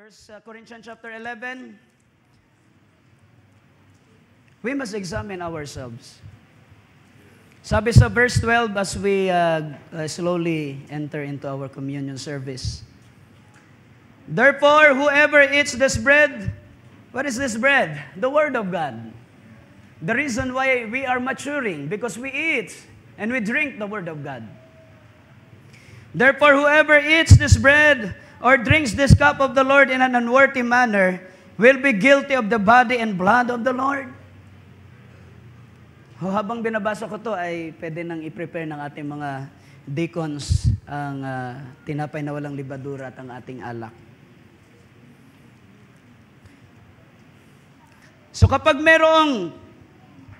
First Corinthians chapter 11. We must examine ourselves. Sabi sa verse 12 as we slowly enter into our communion service. Therefore, whoever eats this bread, what is this bread? The Word of God. The reason why we are maturing, because we eat and we drink the Word of God. Therefore, whoever eats this bread or drinks this cup of the Lord in an unworthy manner will be guilty of the body and blood of the Lord. Habang binabasa ko to ay pwede nang i-prepare ng ating mga deacons ang tinapay na walang libadura at ang ating alak. So kapag merong,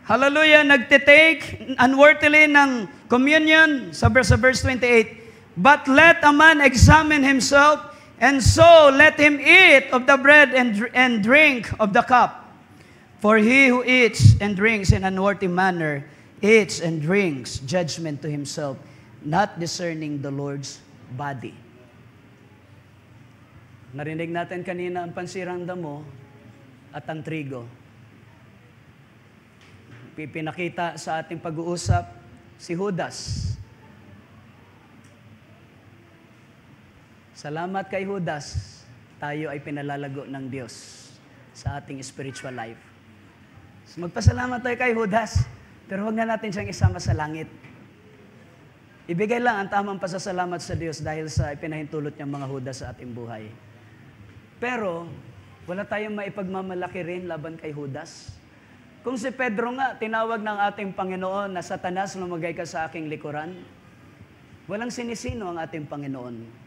hallelujah, nagtitake unworthily ng communion, sa verse 28, but let a man examine himself, and so let him eat of the bread and drink of the cup. For he who eats and drinks in an unworthy manner eats and drinks judgment to himself, not discerning the Lord's body. Narinig natin kanina ang pansirang damo at ang trigo. Pinakita sa ating pag-uusap si Judas. Salamat kay Judas, tayo ay pinalalago ng Diyos sa ating spiritual life. So magpasalamat tayo kay Judas, pero huwag na natin siyang isama sa langit. Ibigay lang ang tamang pasasalamat sa Diyos dahil sa ipinahintulot niyang mga Judas sa ating buhay. Pero, wala tayong maipagmamalaki rin laban kay Judas. Kung si Pedro nga, tinawag ng ating Panginoon na Satanas, lumagay ka sa aking likuran, walang sinisino ang ating Panginoon.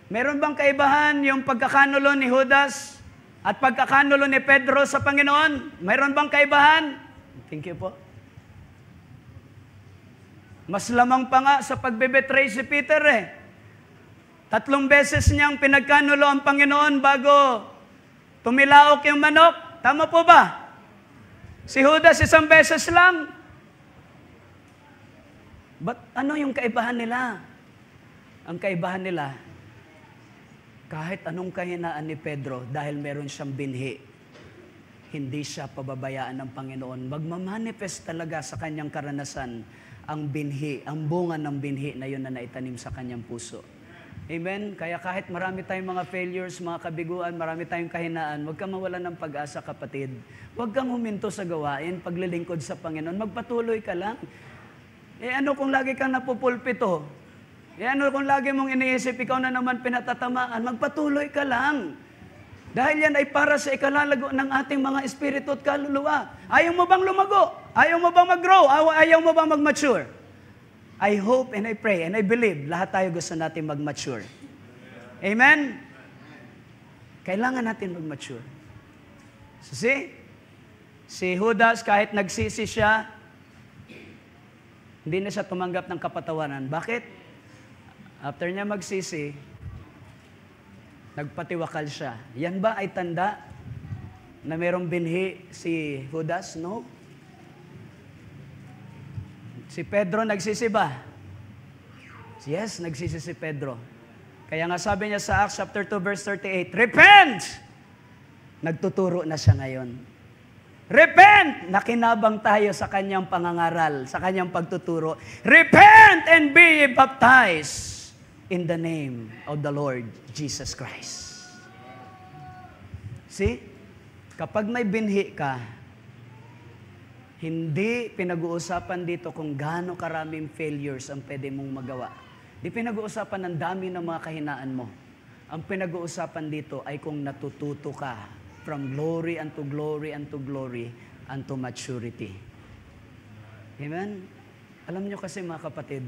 Meron bang kaibahan yung pagkakanulo ni Judas at pagkakanulo ni Pedro sa Panginoon? Meron bang kaibahan? Thank you po. Mas lamang pa nga sa pagbebetray si Peter eh. 3 beses niyang pinagkanulo ang Panginoon bago tumilaok yung manok. Tama po ba? Si Judas 1 beses lang. But ano yung kaibahan nila? Ang kaibahan nila, kahit anong kahinaan ni Pedro, dahil meron siyang binhi, hindi siya pababayaan ng Panginoon. Magmamanifest talaga sa kanyang karanasan ang binhi, ang bunga ng binhi na yun na naitanim sa kanyang puso. Amen? Kaya kahit marami tayong mga failures, mga kabiguan, marami tayong kahinaan, huwag kang mawalan ng pag-asa, kapatid. Huwag kang huminto sa gawain, paglilingkod sa Panginoon. Magpatuloy ka lang. Ano kung lagi kang napupulpito? Ano kung lagi mong iniisip, ikaw na naman pinatatamaan, magpatuloy ka lang. Dahil yan ay para sa ikalalago ng ating mga espiritu at kaluluwa. Ayaw mo bang lumago? Ayaw mo bang mag-grow? Ayaw mo bang mag-mature? I hope and I pray and I believe lahat tayo gusto natin mag-mature. Amen? Kailangan natin mag-mature. So si Judas, kahit nagsisi siya, hindi na siya tumanggap ng kapatawaran. Bakit? After niya magsisi, nagpatiwakal siya. Yan ba ay tanda na merong binhi si Judas? No. Si Pedro nagsisi ba? Yes, nagsisi si Pedro. Kaya nga sabi niya sa Acts chapter 2 verse 38, repent! Nagtuturo na siya ngayon. Repent! Nakinabang tayo sa kanyang pangangaral, sa kanyang pagtuturo. Repent and be baptized in the name of the Lord Jesus Christ. See? Kapag may binhi ka, hindi pinag-uusapan dito kung gaano karaming failures ang pwede mong magawa. Di pinag-uusapan ng dami ng mga kahinaan mo. Ang pinag-uusapan dito ay kung natututo ka from glory unto glory unto glory unto maturity. Amen? Alam nyo kasi mga kapatid,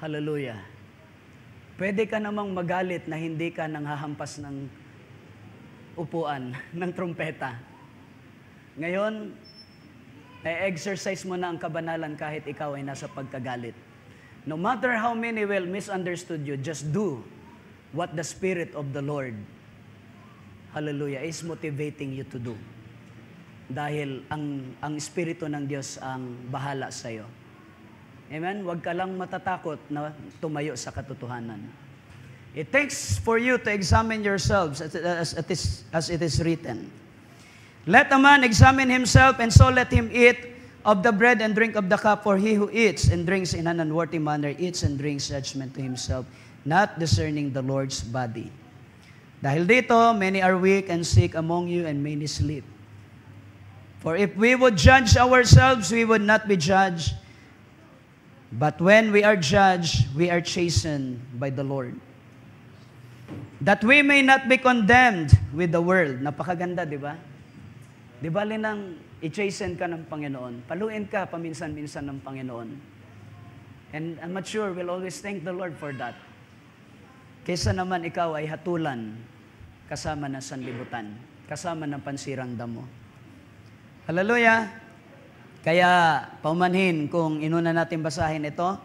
hallelujah. Pwede ka namang magalit na hindi ka nanghahampas ng upuan, ng trumpeta. Ngayon, exercise mo na ang kabanalan kahit ikaw ay nasa pagkagalit. No matter how many will misunderstood you, just do what the Spirit of the Lord, hallelujah, is motivating you to do. Dahil ang Espiritu ng Diyos ang bahala sa iyo. Amen? Huwag ka lang matatakot na tumayo sa katotohanan. It takes for you to examine yourselves as it is written. Let a man examine himself, and so let him eat of the bread and drink of the cup. For he who eats and drinks in an unworthy manner eats and drinks judgment to himself, not discerning the Lord's body. Dahil dito, many are weak and sick among you, and many sleep. For if we would judge ourselves, we would not be judged. But when we are judged, we are chastened by the Lord, that we may not be condemned with the world. Napakaganda, di ba? Di ba, linang i-chasten ka ng Panginoon? Paluin ka paminsan-minsan ng Panginoon. And I'm not sure we'll always thank the Lord for that. Kaysa naman ikaw ay hatulan kasama ng sanlibutan, kasama ng pansirang damo. Hallelujah! Kaya, paumanhin kung inuna natin basahin ito.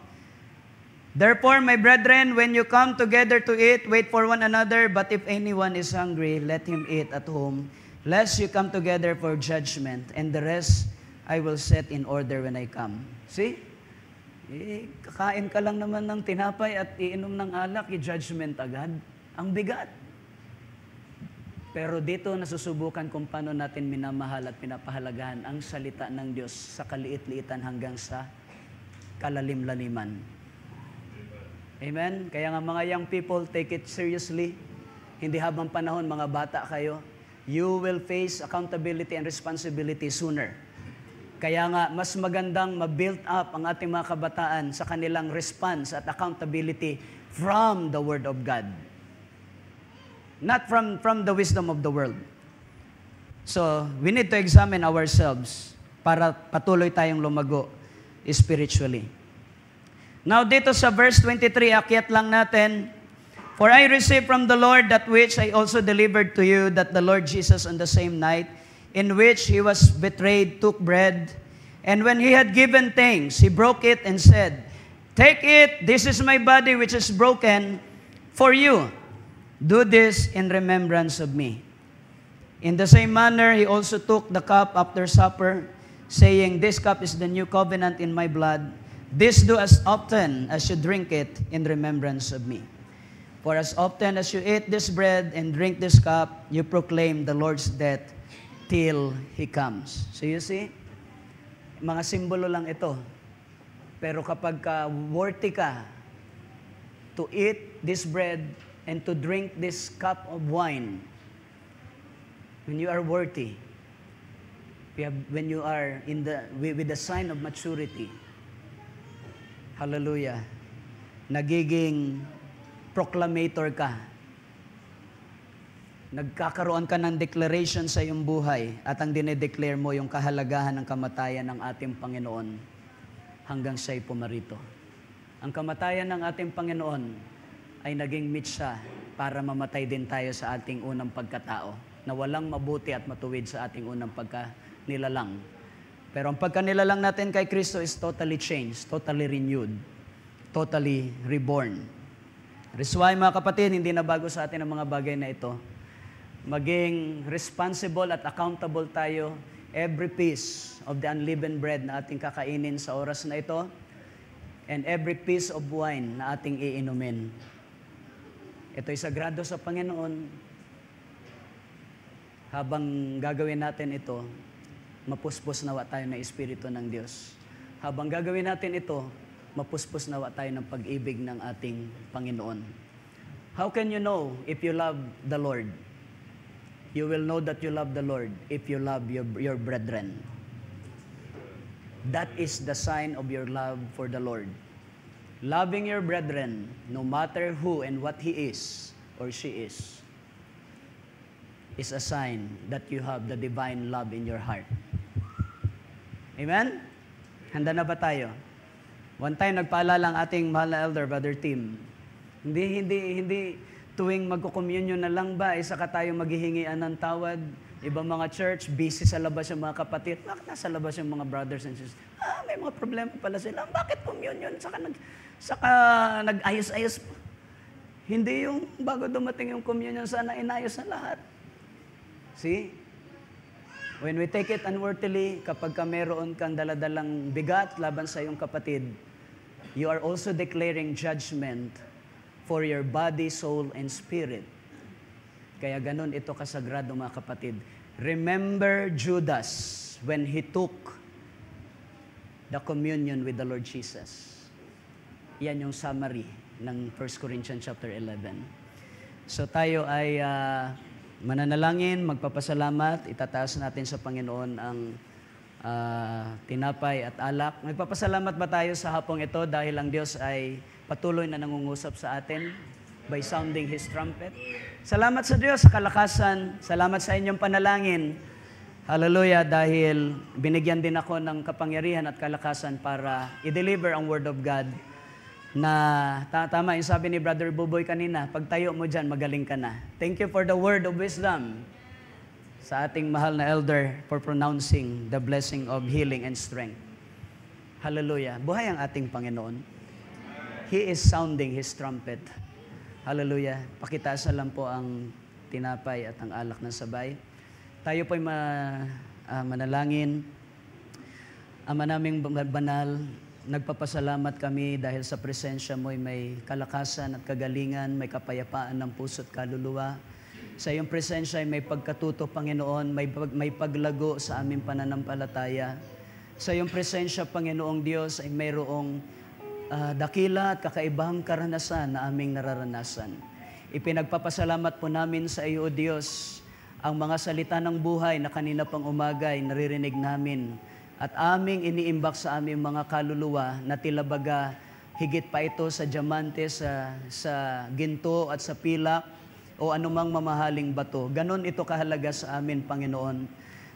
Therefore, my brethren, when you come together to eat, wait for one another. But if anyone is hungry, let him eat at home, lest you come together for judgment. And the rest I will set in order when I come. See? Kakain ka lang naman ng tinapay at iinom ng alak, i-judgment agad. Ang bigat. Pero dito nasusubukan kung paano natin minamahal at pinapahalagahan ang salita ng Diyos sa kaliit-liitan hanggang sa kalalim-laliman. Amen? Kaya nga mga young people, take it seriously. Hindi habang panahon, mga bata kayo, you will face accountability and responsibility sooner. Kaya nga, mas magandang ma-build up ang ating mga kabataan sa kanilang response at accountability from the Word of God. Not from the wisdom of the world. So, we need to examine ourselves para patuloy tayong lumago spiritually. Now, dito sa verse 23, akyat lang natin. For I received from the Lord that which I also delivered to you, that the Lord Jesus on the same night in which he was betrayed took bread, and when he had given thanks, he broke it and said, Take it, this is my body which is broken for you. Do this in remembrance of me. In the same manner, he also took the cup after supper, saying, This cup is the new covenant in my blood. This do as often as you drink it in remembrance of me. For as often as you eat this bread and drink this cup, you proclaim the Lord's death till He comes. So you see, mga simbolo lang ito. Pero kapag worthy ka to eat this bread and to drink this cup of wine, when you are worthy, when you are with the sign of maturity, hallelujah, nagiging proclamator ka. Nagkakaroon ka ng declaration sa iyong buhay at ang dinedeclare mo yung kahalagahan ng kamatayan ng ating Panginoon hanggang siya'y pumarito. Ang kamatayan ng ating Panginoon ay naging mitsa para mamatay din tayo sa ating unang pagkatao, na walang mabuti at matuwid sa ating unang pagkanilalang. Pero ang pagkanilalang natin kay Kristo is totally changed, totally renewed, totally reborn. That's why, mga kapatid, hindi na bago sa atin ang mga bagay na ito. Maging responsible at accountable tayo every piece of the unleavened bread na ating kakainin sa oras na ito, and every piece of wine na ating iinumin. Ito'y sagrado sa Panginoon. Habang gagawin natin ito, mapuspos nawa tayo ng Espiritu ng Diyos. Habang gagawin natin ito, mapuspos nawa tayo ng pag-ibig ng ating Panginoon. How can you know if you love the Lord? You will know that you love the Lord if you love your brethren. That is the sign of your love for the Lord. Loving your brethren, no matter who and what he is or she is a sign that you have the divine love in your heart. Amen? Handa na ba tayo? One time, nagpaalala ang ating mahal na elder, Brother Tim. Hindi tuwing magko-communion na lang ba, isa ka tayo maghihingian ng tawad. Ibang mga church, busy sa labas yung mga kapatid. Bakit nasa labas yung mga brothers and sisters? May mga problema pala sila. Bakit communion? Saka nag-ayos-ayos. Hindi yung bago dumating yung communion, sana inayos na lahat. See? When we take it unworthily, kapag meron kang daladalang bigat laban sa iyong kapatid, you are also declaring judgment for your body, soul, and spirit. Kaya ganun ito kasagrado, mga kapatid. Remember Judas when he took the communion with the Lord Jesus. Yan yung summary ng 1 Corinthians chapter 11. So tayo ay mananalangin, magpapasalamat, itataas natin sa Panginoon ang tinapay at alak. Nagpapasalamat ba tayo sa hapong ito dahil ang Diyos ay patuloy na nangungusap sa atin by sounding His trumpet? Salamat sa Diyos sa kalakasan. Salamat sa inyong panalangin. Hallelujah, dahil binigyan din ako ng kapangyarihan at kalakasan para i-deliver ang Word of God na tama yung sabi ni Brother Buboy kanina, pag tayo mo dyan, magaling ka na. Thank you for the word of wisdom sa ating mahal na elder for pronouncing the blessing of healing and strength. Hallelujah. Buhay ang ating Panginoon. He is sounding His trumpet. Hallelujah. Pakitaas na lang po ang tinapay at ang alak ng sabay. Tayo po'y manalangin. Ama naming banal, nagpapasalamat kami dahil sa presensya mo'y may kalakasan at kagalingan, may kapayapaan ng puso at kaluluwa. Sa iyong presensya ay may pagkatuto, Panginoon, may paglago sa aming pananampalataya. Sa iyong presensya, Panginoong Diyos, ay mayroong dakila at kakaibang karanasan na aming nararanasan. Ipinagpapasalamat po namin sa iyo, O Diyos, ang mga salita ng buhay na kanina pang umaga ay naririnig namin at aming iniimbak sa aming mga kaluluwa na tilabaga higit pa ito sa diamante, sa ginto at sa pilak o anumang mamahaling bato. Ganon ito kahalaga sa amin, Panginoon.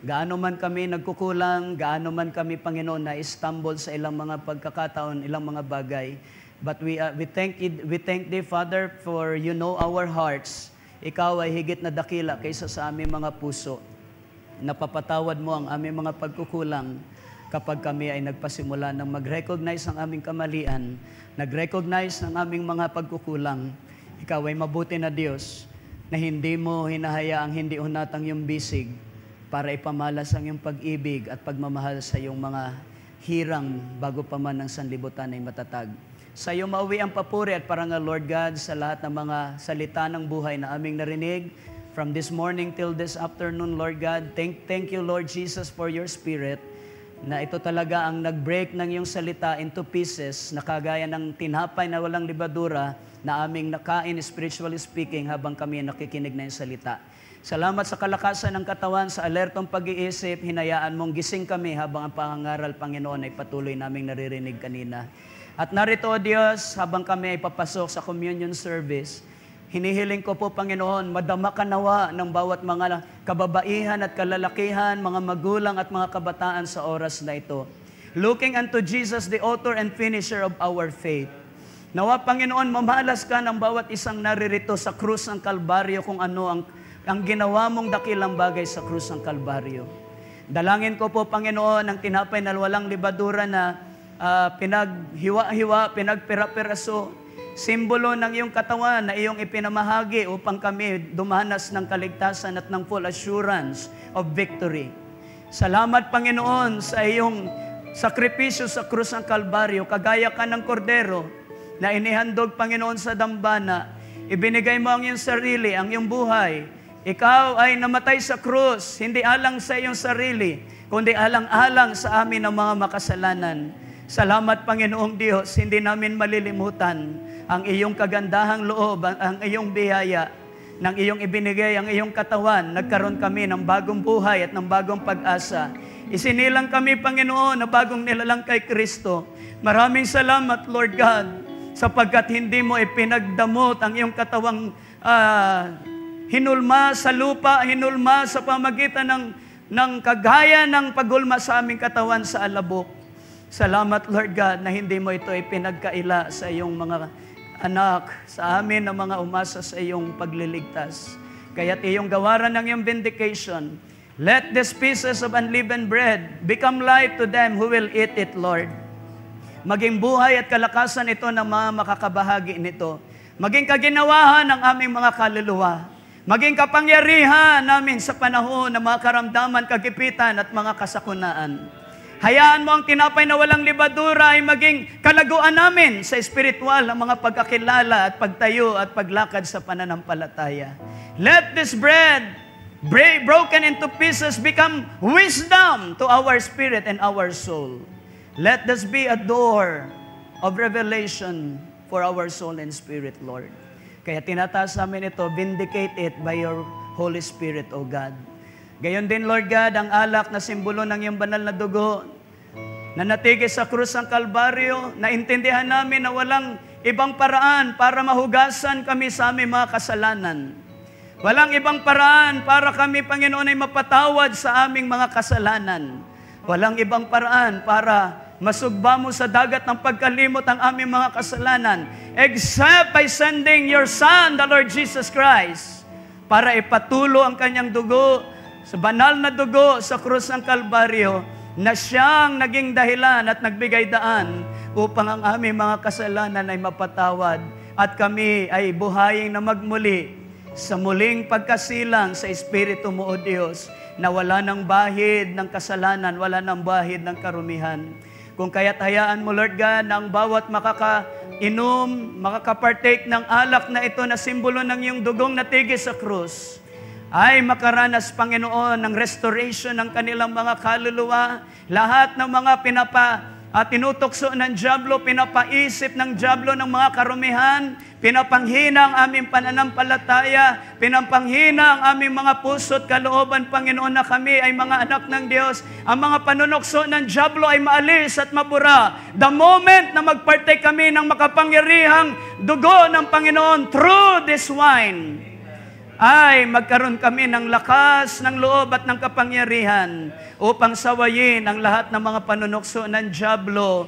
Gaano man kami nagkukulang, gaano man kami, Panginoon, na stumble sa ilang mga pagkakataon, ilang mga bagay. But we thank Thee, Father, for you know our hearts. Ikaw ay higit na dakila kaysa sa aming mga puso. Napapatawad mo ang aming mga pagkukulang kapag kami ay nagpasimula ng mag-recognize ng aming kamalian, nag-recognize ng aming mga pagkukulang. Ikaw ay mabuti na Diyos na hindi mo hinahayaang hindi unatang yung bisig para ipamalas ang iyong pag-ibig at pagmamahal sa iyong mga hirang bago pa man ang sanlibutan ay matatag. Sa iyo mauwi ang papuri at parangal, Lord God, sa lahat ng mga salita ng buhay na aming narinig from this morning till this afternoon, Lord God. Thank you, Lord Jesus, for your Spirit, na ito talaga ang nag-break ng iyong salita into pieces na kagaya ng tinapay na walang libadura na aming nakain, spiritually speaking, habang kami nakikinig na yung salita. Salamat sa kalakasan ng katawan, sa alertong pag-iisip, hinayaan mong gising kami habang ang pangangaral, Panginoon, ay patuloy naming naririnig kanina. At narito, O Diyos, habang kami ay papasok sa communion service, hinihiling ko po, Panginoon, madama ka nawa ng bawat mga kababaihan at kalalakihan, mga magulang at mga kabataan sa oras na ito. Looking unto Jesus, the author and finisher of our faith. Nawa, Panginoon, mamalas ka ng bawat isang naririto sa krus ng Kalbaryo kung ano ang ginawa mong dakilang bagay sa krus ng Kalbaryo. Dalangin ko po, Panginoon, ang tinapay na walang libadura na pinaghiwa-hiwa, pinagpira-piraso, simbolo ng iyong katawan na iyong ipinamahagi upang kami dumanas ng kaligtasan at ng full assurance of victory. Salamat, Panginoon, sa iyong sakripisyo sa krus ng Kalbaryo, kagaya ka ng kordero na inihandog, Panginoon, sa dambana. Ibinigay mo ang iyong sarili, ang iyong buhay. Ikaw ay namatay sa krus, hindi alang sa iyong sarili, kundi alang-alang sa amin ng mga makasalanan. Salamat, Panginoong Diyos, hindi namin malilimutan ang iyong kagandahang loob, ang iyong biyaya, ng iyong ibinigay, ang iyong katawan. Nagkaroon kami ng bagong buhay at ng bagong pag-asa. Isinilang kami, Panginoon, na bagong nilalang kay Kristo. Maraming salamat, Lord God, sapagkat hindi mo ipinagdamot ang iyong katawang hinulma sa lupa, hinulma sa pamagitan ng kagaya ng pagulma sa aming katawan sa alabok. Salamat, Lord God, na hindi mo ito ipinagkaila sa iyong mga anak, sa amin na mga umasa sa iyong pagliligtas. Kaya't iyong gawaran ng iyong vindication. Let these pieces of unleavened bread become life to them who will eat it, Lord. Maging buhay at kalakasan ito ng mga makakabahagi nito. Maging kaginawahan ng aming mga kaluluwa. Maging kapangyarihan namin sa panahon ng mga karamdaman, kagipitan at mga kasakunaan. Hayaan mo ang tinapay na walang libadura ay maging kalaguan namin sa espiritual ng mga pagkakilala at pagtayo at paglakad sa pananampalataya. Let this bread, broken into pieces, become wisdom to our spirit and our soul. Let this be a door of revelation for our soul and spirit, Lord. Kaya tinataas namin ito, vindicate it by your Holy Spirit, O God. Gayon din, Lord God, ang alak na simbolo ng iyong banal na dugo na natigil sa krus ng Kalbaryo, naintindihan namin na walang ibang paraan para mahugasan kami sa aming mga kasalanan. Walang ibang paraan para kami, Panginoon, ay mapatawad sa aming mga kasalanan. Walang ibang paraan para masugba mo sa dagat ng pagkalimot ang aming mga kasalanan, except by sending your Son, the Lord Jesus Christ, para ipatulo ang kanyang dugo, sa banal na dugo sa krus ng Kalbaryo, na siyang naging dahilan at nagbigay daan upang ang aming mga kasalanan ay mapatawad at kami ay buhayin na magmuli sa muling pagkasilang sa Espiritu mo, O Diyos, na wala ng bahid ng kasalanan, wala ng bahid ng karumihan. Kung kaya't hayaan mo, Lord God, na ang bawat makakainom, makakapartake ng alak na ito na simbolo ng iyong dugong natigil sa krus, ay makaranas, Panginoon, ng restoration ng kanilang mga kaluluwa. Lahat ng mga tinutokso ng dyablo, pinapaisip ng dyablo ng mga karumihan, pinapanghina ang aming pananampalataya, pinapanghina ang aming mga puso't kalooban, Panginoon, na kami ay mga anak ng Diyos. Ang mga panunokso ng dyablo ay maalis at mabura. The moment na magpartake kami ng makapangyarihang dugo ng Panginoon through this wine, ay magkaroon kami ng lakas, ng loob at ng kapangyarihan upang sawayin ang lahat ng mga panunokso ng dyablo,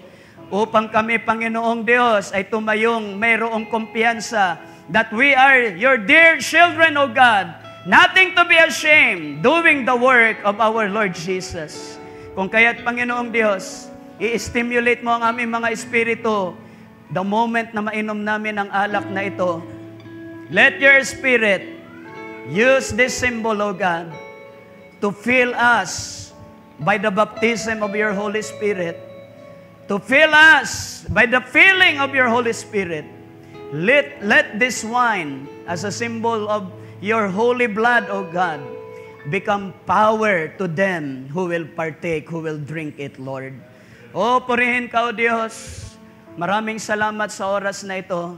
upang kami, Panginoong Diyos, ay tumayong mayroong kumpiyansa that we are your dear children, O God, nothing to be ashamed, doing the work of our Lord Jesus. Kung kaya't, Panginoong Diyos, i-stimulate mo ang aming mga espiritu the moment na mainom namin ang alak na ito. Let your Spirit use this symbol, O God, to fill us by the baptism of your Holy Spirit, to fill us by the filling of your Holy Spirit. Let this wine, as a symbol of your holy blood, O God, become power to them who will partake, who will drink it, Lord. O, purihin ka, O Diyos. Maraming salamat sa oras na ito.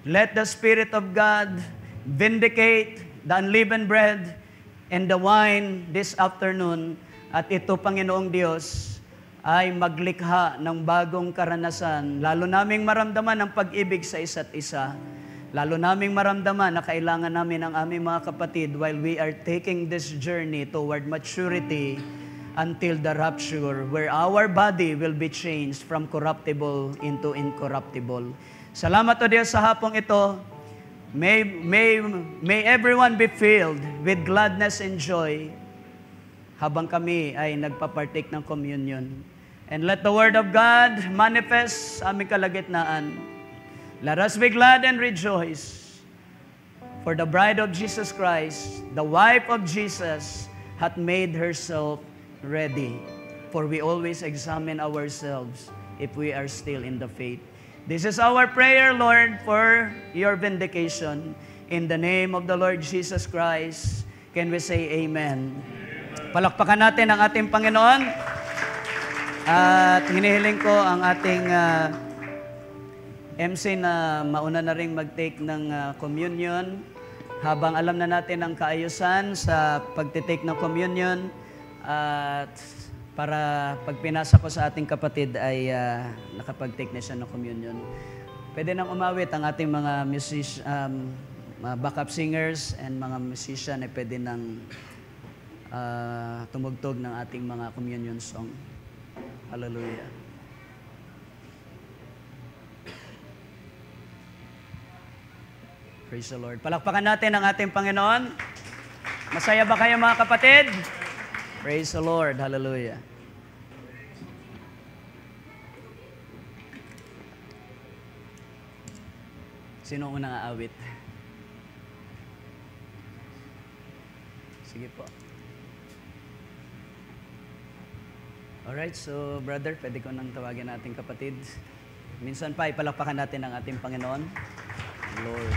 Let the Spirit of God vindicate the unleavened bread and the wine this afternoon. At ito, Panginoong Diyos, ay maglikha ng bagong karanasan. Lalo naming maramdaman ang pag-ibig sa isa't isa. Lalo naming maramdaman na kailangan namin ang aming mga kapatid while we are taking this journey toward maturity until the rapture, where our body will be changed from corruptible into incorruptible. Salamat, O Diyos, sa hapong ito. May everyone be filled with gladness and joy habang kami ay nagpapartake ng communion. And let the Word of God manifest sa aming kalagitnaan. Let us be glad and rejoice, for the bride of Jesus Christ, the wife of Jesus, hath made herself ready. For we always examine ourselves if we are still in the faith. This is our prayer, Lord, for your vindication. In the name of the Lord Jesus Christ, can we say amen? Palakpakan natin ang ating Panginoon. At hinihiling ko ang ating MC na mauna na rin mag-take ng communion. Habang alam na natin ang kaayusan sa pagtitake ng communion, at para pag pinasa ko sa ating kapatid ay nakapag-take na siya ng communion. Pwede nang umawit ang ating mga backup singers and mga musician ay pwede nang tumugtog ng ating mga communion song. Hallelujah. Praise the Lord. Palakpakan natin ang ating Panginoon. Masaya ba kayo, mga kapatid? Praise the Lord. Hallelujah. Sino unang aawit? Sige po. Alright, so brother, pwede ko nang tawagin nating kapatid. Minsan pa, ipalakpakan natin ang ating Panginoon. Lord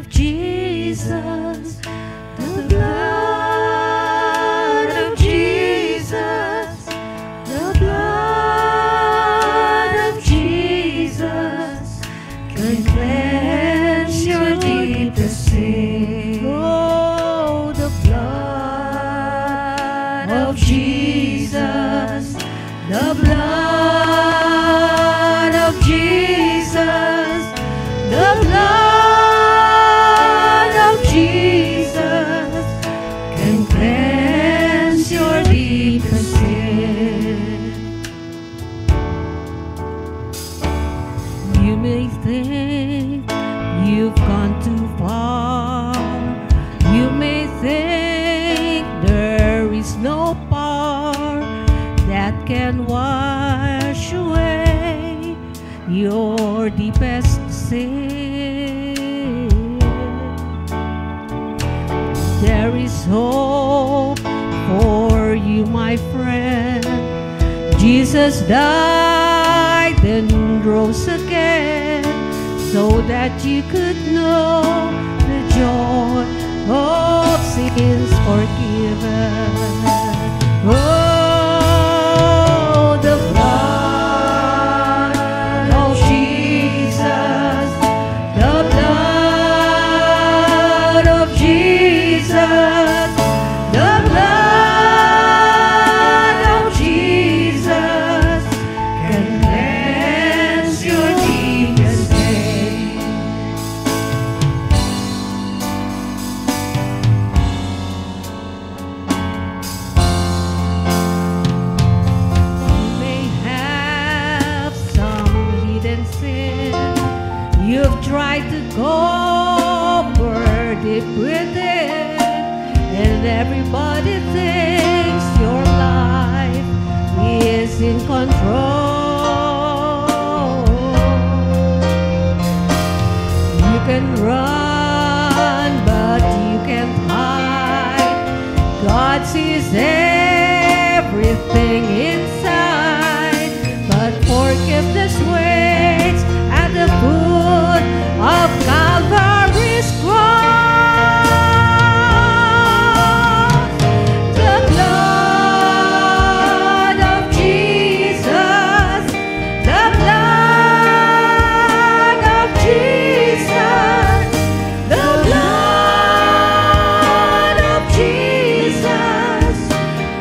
Jesus. Jesus died and rose again so that you could know the joy of sins forgiven. Oh, the blood of Jesus, the blood of Jesus, the blood of Jesus can cleanse your deepest stain. You may have some hidden sin. You've tried to cover deep within, and everybody thinks your life is in control. You can run, but you can't hide. God sees everything inside, but forgiveness waits at the foot of Calvary's cross. The blood of Jesus, the blood of Jesus, the blood of Jesus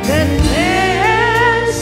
that cleanse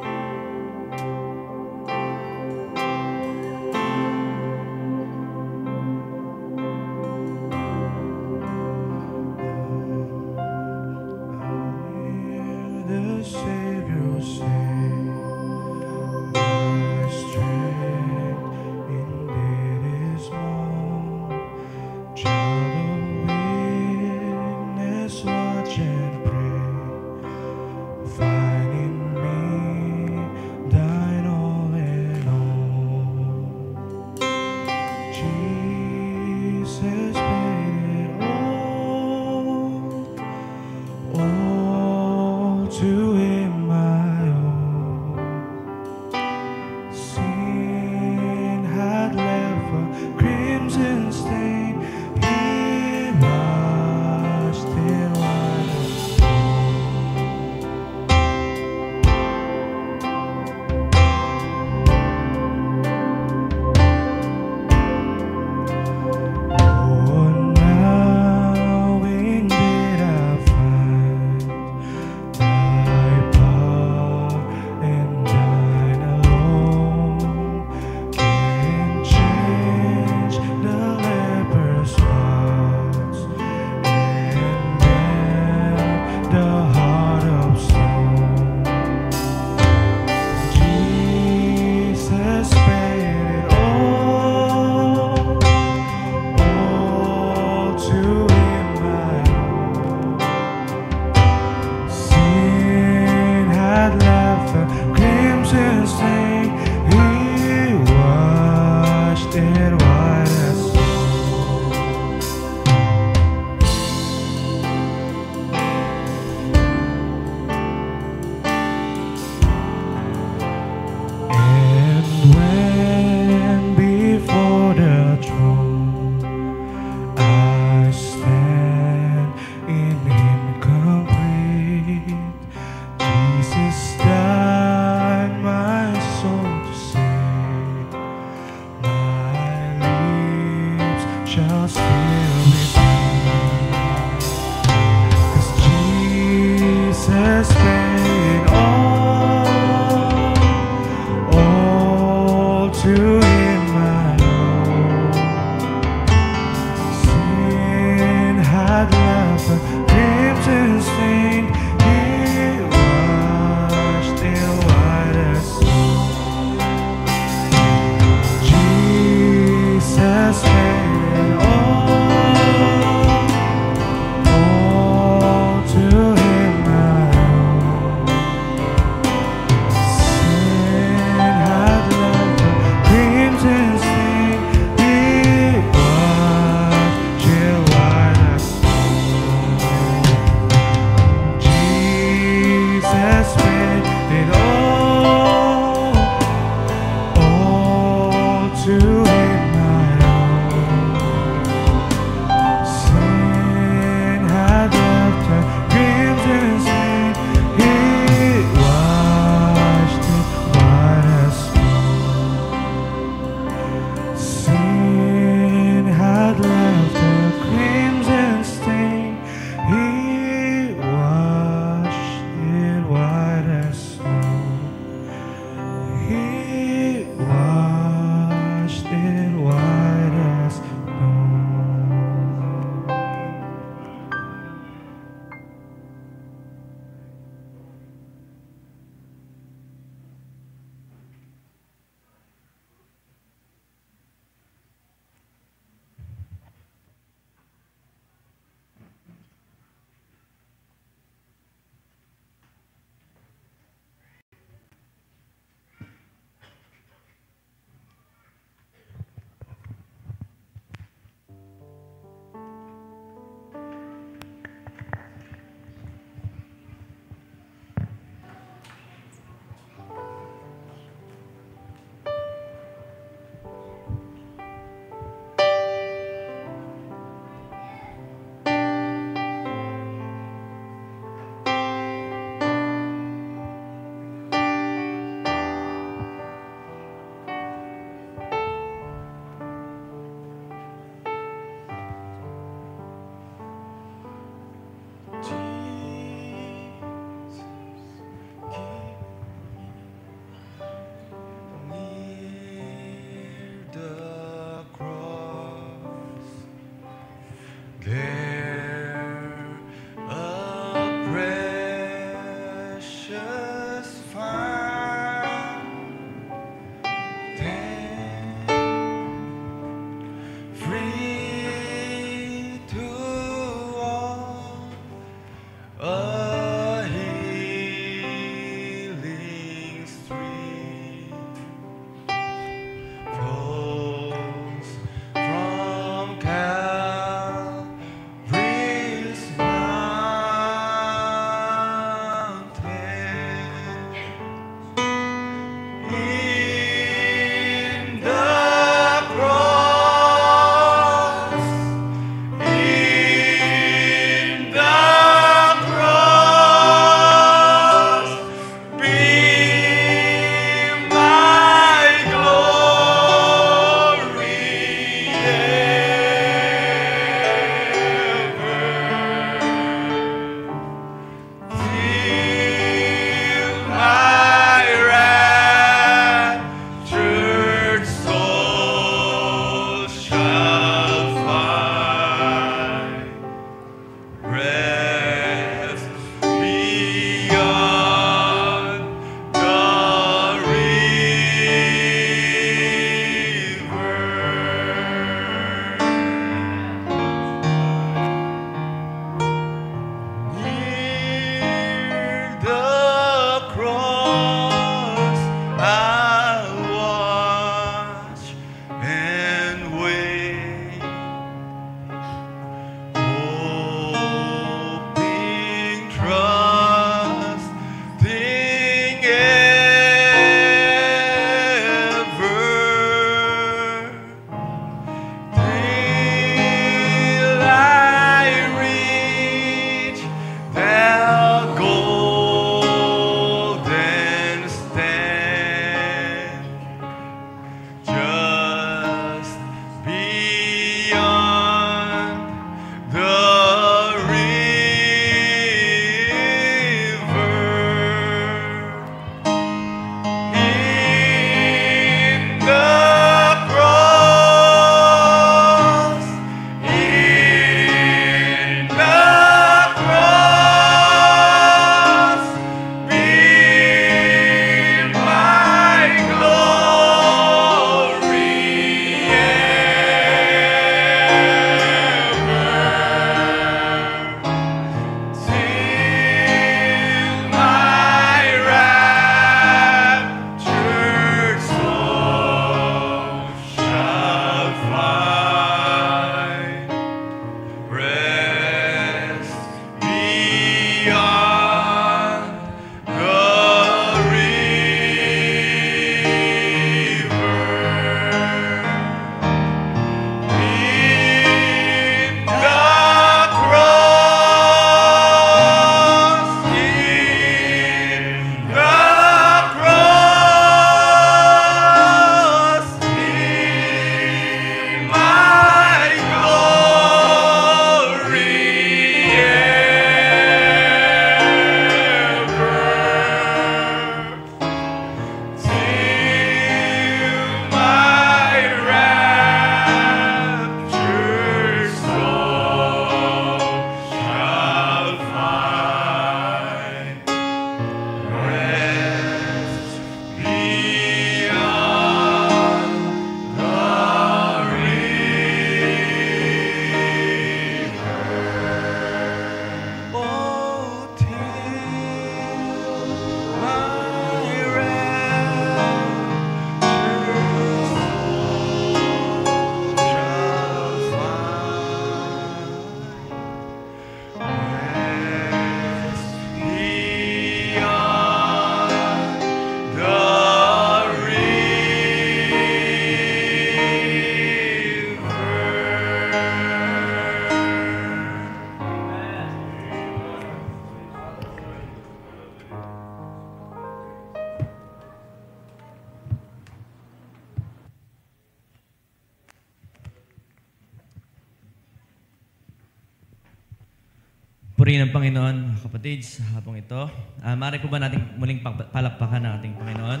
Purihin ng Panginoon, kapatid, sa hapong ito. Maaari po ba natin muling palakpakan ng ating Panginoon?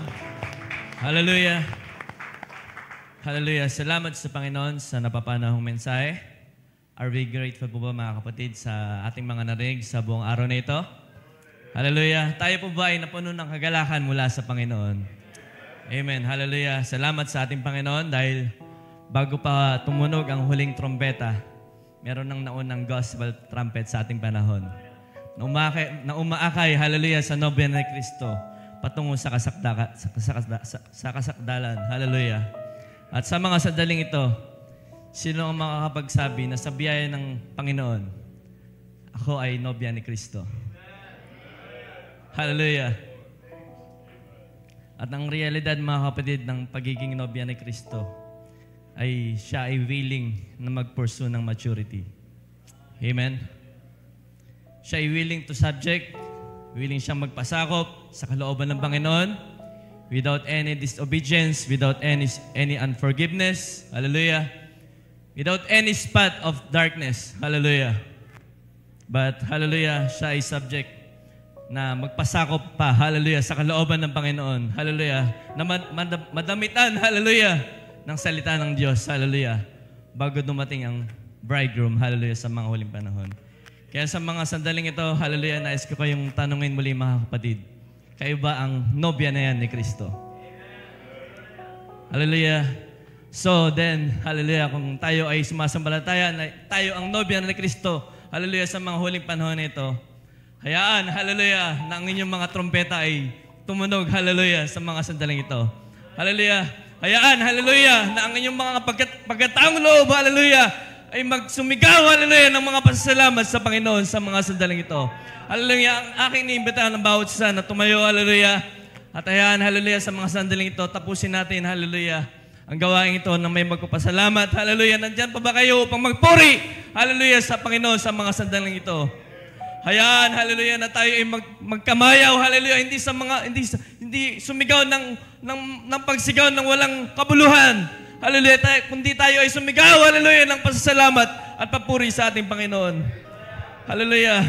Hallelujah! Hallelujah! Salamat sa Panginoon sa napapanahong mensahe. Are we grateful po ba mga kapatid sa ating mga narinig sa buong araw na ito? Hallelujah. Tayo po ba ay napuno ng kagalakan mula sa Panginoon? Amen. Hallelujah. Salamat sa ating Panginoon dahil bago pa tumunog ang huling trompeta, meron ng naunang gospel trumpet sa ating panahon. Na umaakay, hallelujah, sa nobya ni Kristo patungo sa kasakdalan. Hallelujah. At sa mga sandaling ito, sino ang makakapagsabi na sa biyaya ng Panginoon, ako ay nobya ni Kristo? Hallelujah. At ang realidad, mga kapatid, ng pagiging nobya ni Kristo ay siya ay willing na mag-pursue ng maturity. Amen? Siya ay willing to subject, willing siyang magpasakop sa kalooban ng Panginoon without any disobedience, without any unforgiveness. Hallelujah. Without any spot of darkness. Hallelujah. But, hallelujah, siya ay subject na magpasakop pa, hallelujah, sa kalooban ng Panginoon. Hallelujah. Na madamitan, hallelujah, ng salita ng Diyos. Hallelujah. Bago dumating ang bridegroom, hallelujah, sa mga huling panahon. Kaya sa mga sandaling ito, hallelujah, nais ko kayong tanungin muli, mga kapatid. Kayo ba ang nobya na yan ni Kristo? Hallelujah. So then, hallelujah, kung tayo ay sumasambalataya, tayo ang nobya ni Kristo, hallelujah, sa mga huling panahon nito, hayaan, hallelujah, na ang inyong mga trompeta ay tumunog, hallelujah, sa mga sandaling ito. Hallelujah. Hayaan, hallelujah, na ang inyong mga pagkataong loob, hallelujah, ay magsumigaw, hallelujah, ng mga pasasalamat sa Panginoon sa mga sandaling ito. Hallelujah, ang aking niimbitahan ng bawat isa na tumayo, hallelujah, at hayaan, hallelujah, sa mga sandaling ito, tapusin natin, hallelujah, ang gawain ito na may magpapasalamat. Hallelujah. Nandyan pa ba kayo upang magpuri? Hallelujah sa Panginoon sa mga sandaling ito. Hayaan, hallelujah, na tayo ay magkamayaw. Hallelujah. Hindi sumigaw ng pagsigaw ng walang kabuluhan. Hallelujah. Kundi tayo ay sumigaw, hallelujah, ng pasasalamat at papuri sa ating Panginoon. Hallelujah.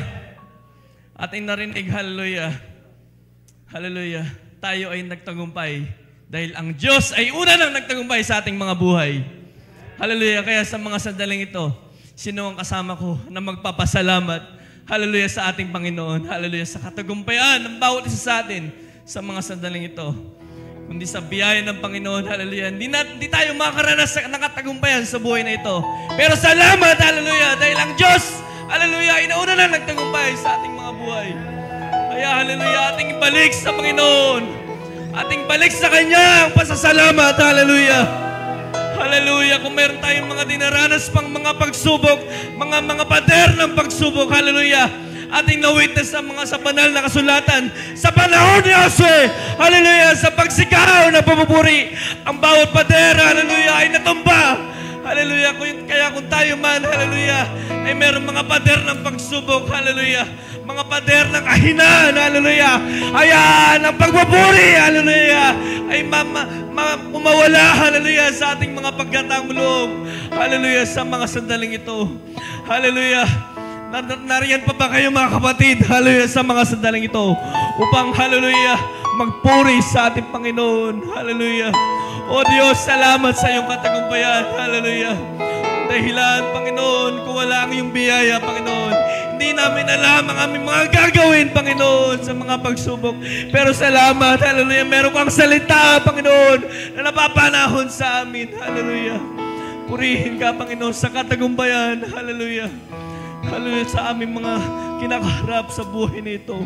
Ating narinig, hallelujah. Hallelujah. Tayo ay nagtagumpay. Dahil ang Diyos ay una nang nagtagumpay sa ating mga buhay. Hallelujah. Kaya sa mga sandaling ito, sino ang kasama ko na magpapasalamat, hallelujah, sa ating Panginoon. Hallelujah. Sa katagumpayan ng bawat isa sa atin sa mga sandaling ito. Kundi sa biyaya ng Panginoon, hallelujah. Hindi tayo makakaranas ng katagumpayan sa buhay na ito. Pero salamat, hallelujah, dahil ang Diyos, hallelujah, ay nauna nang nagtagumpay sa ating mga buhay. Kaya, hallelujah, ating ibalik sa Panginoon. Ating balik sa Kanya ang pasasalamat. Hallelujah. Hallelujah. Kung meron tayong mga dinaranas pang mga pagsubok, mga pader ng pagsubok, hallelujah, ating na-witness sa mga sa banal na kasulatan sa panahon ni Jose, hallelujah, sa pagsigaw na pumupuri, ang bawat pader, hallelujah, ay natumba. Hallelujah. Kaya kung tayo man, hallelujah, ay meron mga pader ng pagsubok, hallelujah, mga pader ng kahinaan, hallelujah, ayan, ang pagpupuri, hallelujah, ay umawala, hallelujah, sa ating mga pagkataong loob, hallelujah, sa mga sandaling ito. Hallelujah. Nariyan pa ba kayo, mga kapatid, hallelujah, sa mga sandaling ito upang, hallelujah, magpuri sa ating Panginoon. Hallelujah. O Diyos, salamat sa iyong katagumpayan. Hallelujah. Dahilan, Panginoon, kung wala ang iyong biyaya, Panginoon, hindi namin alam ang aming mga gagawin, Panginoon, sa mga pagsubok. Pero salamat, hallelujah, meron kang salita, Panginoon, na napapanahon sa amin. Hallelujah. Purihin ka, Panginoon, sa katagumpayan. Hallelujah. Hallelujah, sa aming mga kinakaharap sa buhay nito.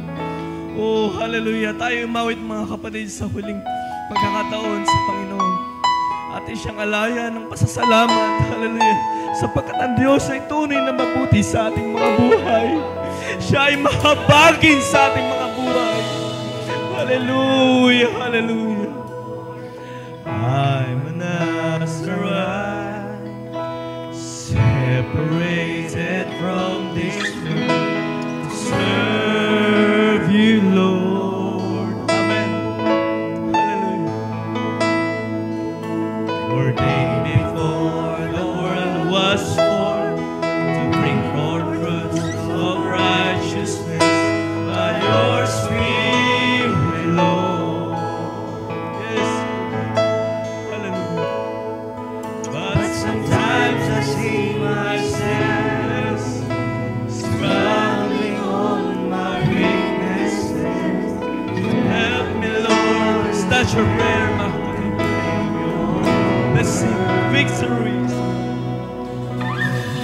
Oh, hallelujah. Tayo umawit, mga kapatid, sa huling pagkakataon sa Panginoon. Atin siyang alaya ng pasasalamat. Hallelujah. Sapagkat ang Diyos ay tunay na mabuti sa ating mga buhay. Siya ay mahabagin sa ating mga buhay. Hallelujah. Hallelujah. I'm a Nazarite, separated from this world to serve you, Lord. Amen. Hallelujah. Ordained before the world was formed to bring forth fruits of righteousness by your Spirit, Lord. Yes. Hallelujah. But sometimes I see myself your prayer, mga kapatid. Let's sing victories.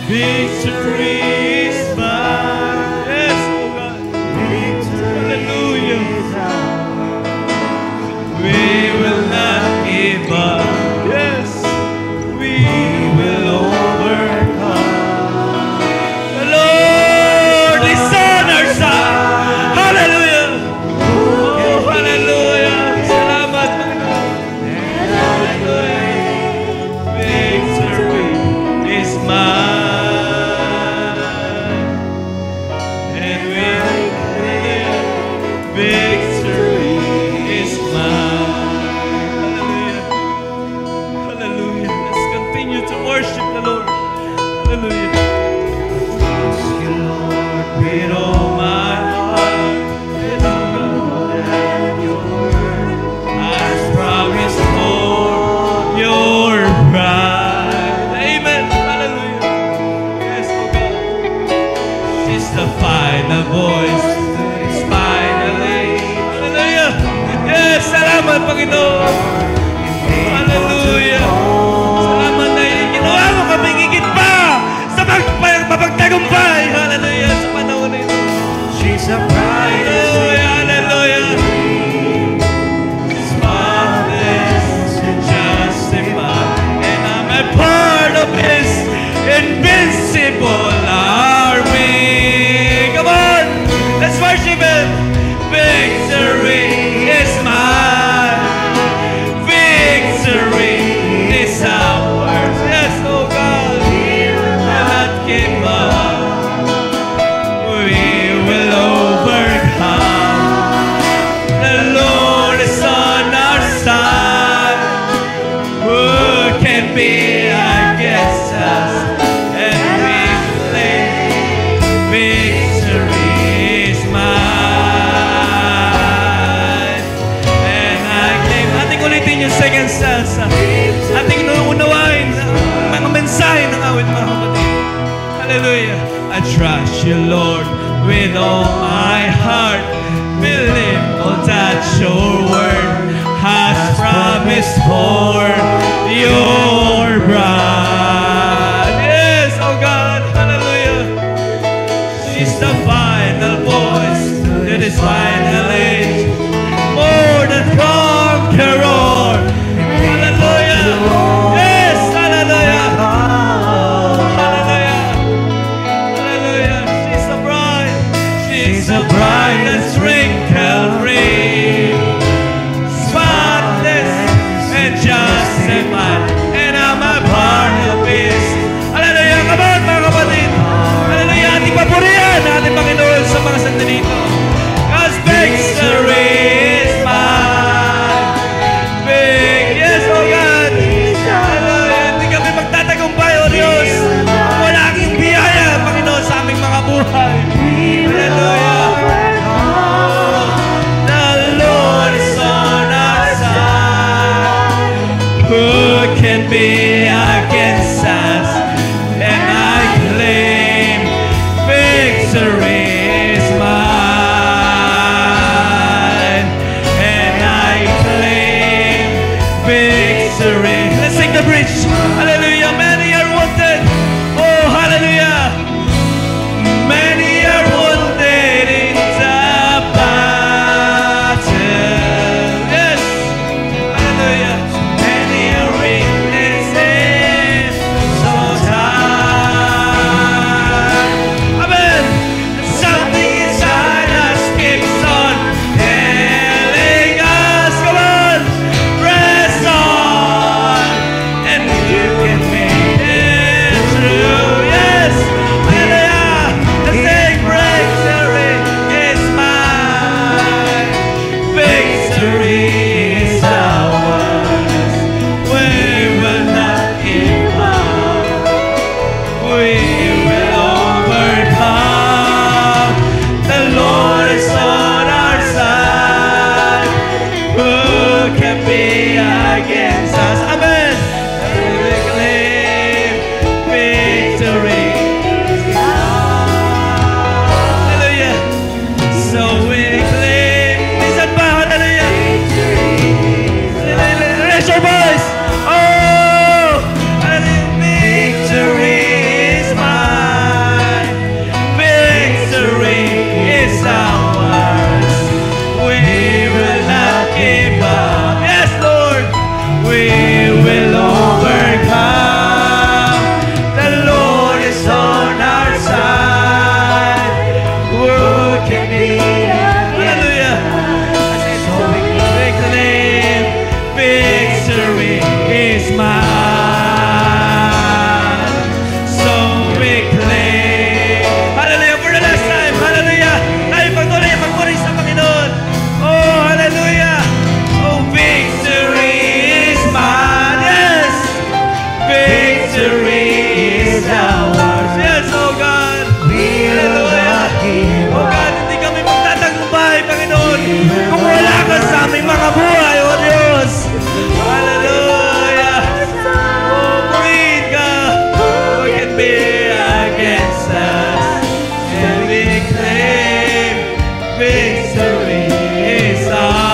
Victory is mine. Yes, oh God. Hallelujah. We will not give up. Yes, we will overcome. The Lord is on our side. Hallelujah. Oh, hallelujah. Salamat, Panginoon. Hallelujah. Victory is mine. And we, hallelujah. Victory is mine. Hallelujah. Hallelujah. Let's continue to worship the Lord. Hallelujah. Trust you, Lord, with all my heart. Yes, oh God. As promised for your bride. Amen. Hallelujah. Yes, oh God. She's the final voice. It's finally. Hallelujah. Yes, salamat, Panginoon. Hallelujah. Salamat dahil ginawa mo kami higit pa sa mapagtagumpay. Hallelujah. Sa panahon na ito. She's a bride. Hallelujah. Hallelujah. Spotless and justified. And I'm a part of His invincible army. Come on. Let's worship Him. Victory is mine. Victory is ours. Yes, oh God. We will not give up. We will overcome. The Lord is on our side. Who can be against us? And we claim victory is mine. And I claim. Ating ulitin yung second stanza. Ating unawain ang mga mensahe ng awit, mga kapatid. Hallelujah. I trust you, Lord, with all my heart. Believe all that your word has promised for your bride. Yes, oh God, hallelujah. She's the final voice that is finally more than conqueror. Hallelujah. Yes, hallelujah. Hallelujah. Hallelujah. She's a bride. She's a bride that's wrinkle-free, spotless and justified. And victory is ours. Yes, oh God. Hallelujah. Oh God, hindi kami magtatagumpay, Panginoon, kung wala ka sa aming mga buhay, oh Diyos. Hallelujah. Oh, purihin ka. Who can be against us? And we claim victory is ours.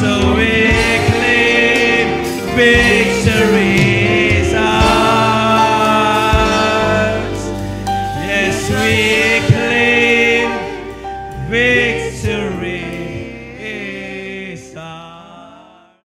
So we claim victory is ours. Yes, we